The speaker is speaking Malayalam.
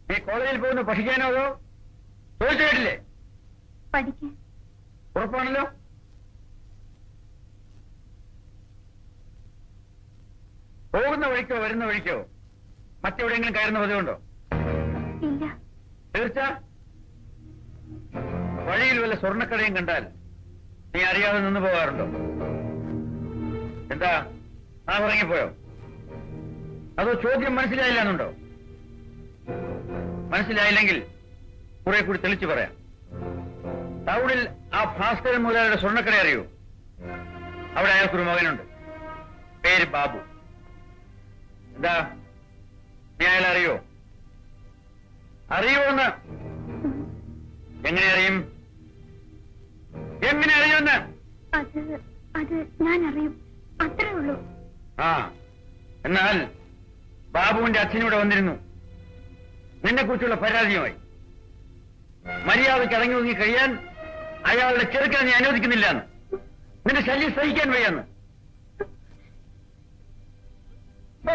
നീ കോളേജിൽ പോകുന്നു പഠിക്കാനോ അതോ ചോദിച്ചു കേട്ടില്ലേ? പഠിക്കാൻ. ഉറപ്പാണല്ലോ? പോകുന്ന വഴിക്കോ വരുന്ന വഴിക്കോ മറ്റെവിടെയെങ്കിലും കയറുന്ന പതിവുണ്ടോ? ഇല്ല. തീർച്ച? വഴിയിൽ വല്ല സ്വർണ്ണക്കടയും കണ്ടാൽ നീ അറിയാതെ നിന്ന് പോകാറുണ്ടോ? എന്താ ആ ഇറങ്ങിപ്പോയോ? അതോ ചോദ്യം മനസ്സിലായില്ല എന്നുണ്ടോ? മനസ്സിലായില്ലെങ്കിൽ കുറെ കൂടി തെളിച്ചു പറയാം. ടൗണിൽ ആ ഭാസ്കരൻ മുതലാളിയുടെ സ്വർണ്ണക്കട അറിയൂ? അവിടെ അയാൾക്കൊരു മകനുണ്ട്, പേര് ബാബു. എന്താ നീ അയാളെ അറിയോ? അറിയുമെന്ന്? എങ്ങനെ അറിയും? എങ്ങനെ അറിയുമെന്ന്? അത് ഞാൻ അറിയും, അത്രേ ഉള്ളൂ. ആ, എന്നാൽ ബാബുവിന്റെ അച്ഛനൂടെ വന്നിരുന്നു നിന്നെ കുറിച്ചുള്ള പരാതിയുമായി. മര്യാദയ്ക്ക് അടങ്ങി ഒതുങ്ങി കഴിയാൻ അയാളുടെ ചെറുക്കനെ നീ അനുവദിക്കുന്നില്ല എന്ന്, നിന്റെ ശല്യം സഹിക്കാൻ വയ്യാന്ന്. ഓ